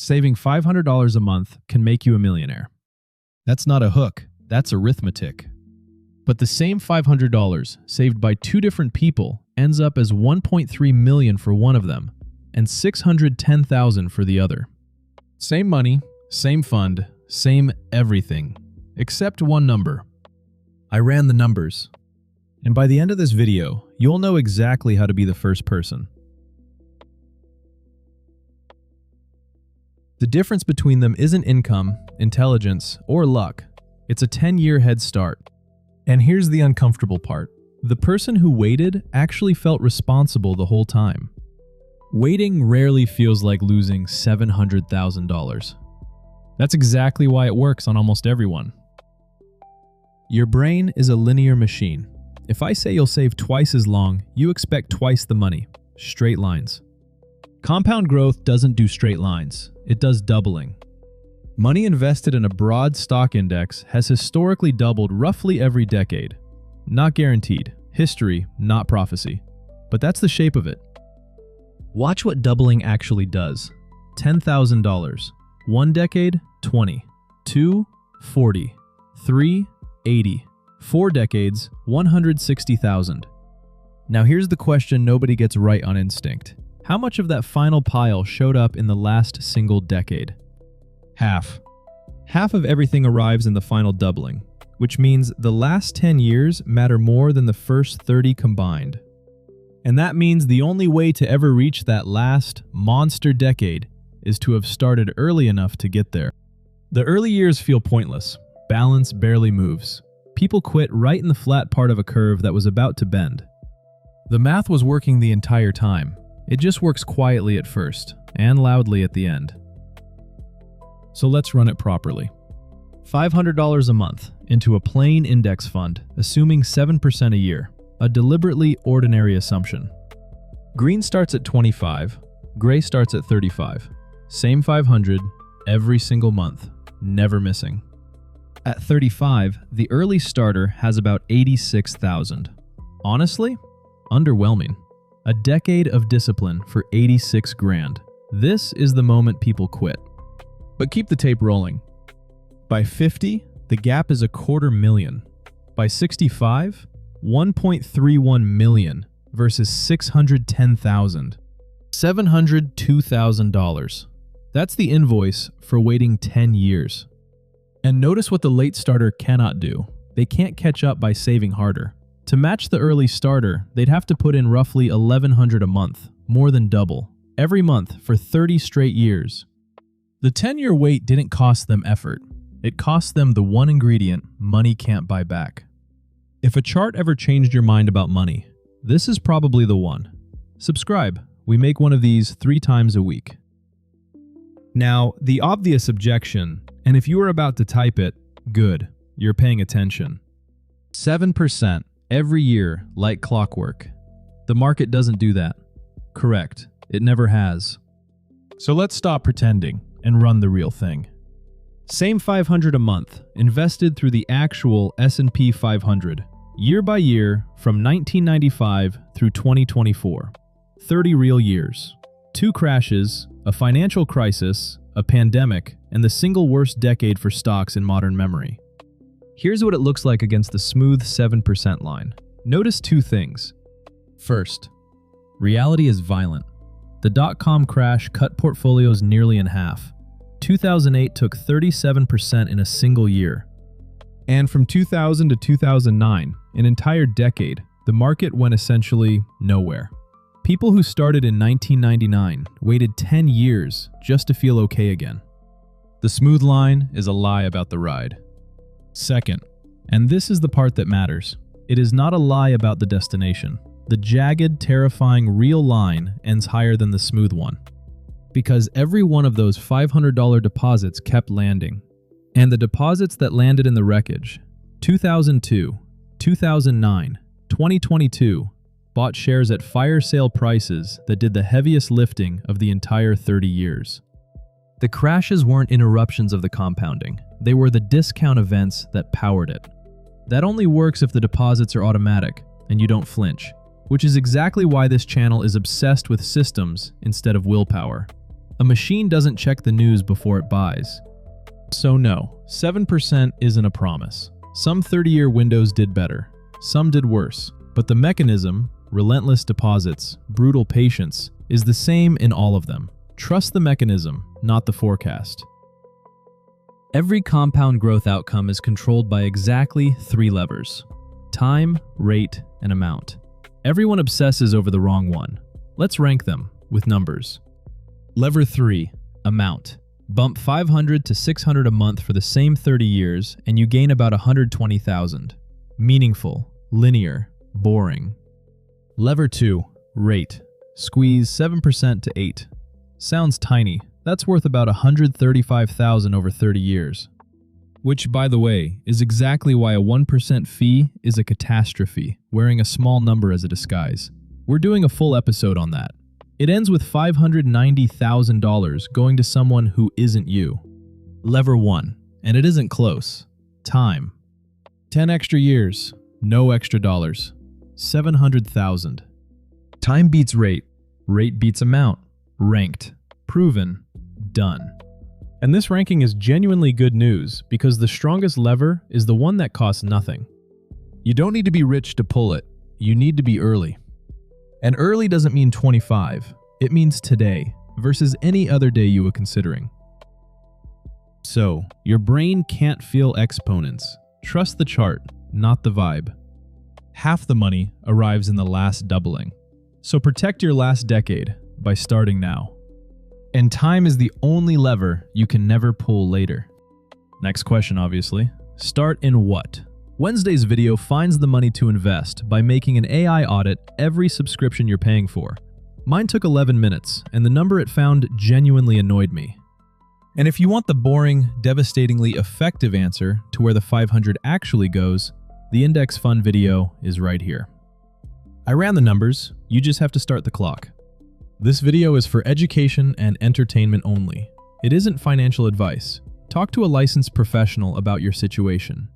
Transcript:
Saving $500 a month can make you a millionaire. That's not a hook, that's arithmetic. But the same $500 saved by two different people ends up as $1.3 million for one of them and $610,000 for the other. Same money, same fund, same everything, except one number. I ran the numbers. And by the end of this video, you'll know exactly how to be the first person. The difference between them isn't income, intelligence, or luck. It's a 10-year head start. And here's the uncomfortable part. The person who waited actually felt responsible the whole time. Waiting rarely feels like losing $700,000. That's exactly why it works on almost everyone. Your brain is a linear machine. If I say you'll save twice as long, you expect twice the money. Straight lines. Compound growth doesn't do straight lines. It does doubling. Money invested in a broad stock index has historically doubled roughly every decade. Not guaranteed. History, not prophecy. But that's the shape of it. Watch what doubling actually does. $10,000. 1 decade, 20. 2, 40. 3, 80. 4 decades, 160,000. Now here's the question nobody gets right on instinct. How much of that final pile showed up in the last single decade? Half. Half of everything arrives in the final doubling, which means the last 10 years matter more than the first 30 combined. And that means the only way to ever reach that last monster decade is to have started early enough to get there. The early years feel pointless. Balance barely moves. People quit right in the flat part of a curve that was about to bend. The math was working the entire time. It just works quietly at first, and loudly at the end. So let's run it properly. $500 a month into a plain index fund, assuming 7% a year, a deliberately ordinary assumption. Green starts at 25, gray starts at 35. Same 500 every single month, never missing. At 35, the early starter has about 86,000. Honestly, underwhelming. A decade of discipline for 86 grand. This is the moment people quit. But keep the tape rolling. By 50, the gap is $250,000. By 65, $1.31 million versus $610,000. $702,000. That's the invoice for waiting 10 years. And notice what the late starter cannot do. They can't catch up by saving harder. To match the early starter, they'd have to put in roughly $1,100 a month, more than double, every month for 30 straight years. The 10-year wait didn't cost them effort. It cost them the one ingredient money can't buy back. If a chart ever changed your mind about money, this is probably the one. Subscribe. We make one of these 3 times a week. Now, the obvious objection, and if you were about to type it, good, you're paying attention. 7%. Every year, like clockwork. The market doesn't do that. Correct. It never has. So let's stop pretending and run the real thing. Same $500 a month, invested through the actual S&P 500, year by year from 1995 through 2024. 30 real years. 2 crashes, a financial crisis, a pandemic, and the single worst decade for stocks in modern memory. Here's what it looks like against the smooth 7% line. Notice 2 things. First, reality is violent. The dot-com crash cut portfolios nearly in half. 2008 took 37% in a single year. And from 2000 to 2009, an entire decade, the market went essentially nowhere. People who started in 1999 waited 10 years just to feel okay again. The smooth line is a lie about the ride. Second, and this is the part that matters, it is not a lie about the destination. The jagged, terrifying real line ends higher than the smooth one. Because every one of those $500 deposits kept landing. And the deposits that landed in the wreckage, 2002, 2009, 2022, bought shares at fire sale prices that did the heaviest lifting of the entire 30 years. The crashes weren't interruptions of the compounding. They were the discount events that powered it. That only works if the deposits are automatic and you don't flinch, which is exactly why this channel is obsessed with systems instead of willpower. A machine doesn't check the news before it buys. So no, 7% isn't a promise. Some 30-year windows did better. Some did worse. But the mechanism, relentless deposits, brutal patience, is the same in all of them. Trust the mechanism, not the forecast. Every compound growth outcome is controlled by exactly 3 levers: time, rate, and amount. Everyone obsesses over the wrong one. Let's rank them with numbers. Lever 3, amount. Bump 500 to 600 a month for the same 30 years and you gain about 120,000. Meaningful, linear, boring. Lever 2, rate. Squeeze 7% to 8. Sounds tiny. That's worth about 135,000 over 30 years. Which, by the way, is exactly why a 1% fee is a catastrophe, wearing a small number as a disguise. We're doing a full episode on that. It ends with $590,000 going to someone who isn't you. Lever 1, and it isn't close. Time. 10 extra years, no extra dollars. 700,000. Time beats rate. Rate beats amount. Ranked. Proven. Done. And this ranking is genuinely good news because the strongest lever is the one that costs nothing. You don't need to be rich to pull it. You need to be early. And early doesn't mean 25. It means today versus any other day you were considering. So, your brain can't feel exponents. Trust the chart, not the vibe. Half the money arrives in the last doubling. So protect your last decade by starting now. And time is the only lever you can never pull later. Next question, obviously. Start in what? Wednesday's video finds the money to invest by making an AI audit every subscription you're paying for. Mine took 11 minutes, and the number it found genuinely annoyed me. And if you want the boring, devastatingly effective answer to where the 500 actually goes, the index fund video is right here. I ran the numbers, you just have to start the clock. This video is for education and entertainment only. It isn't financial advice. Talk to a licensed professional about your situation.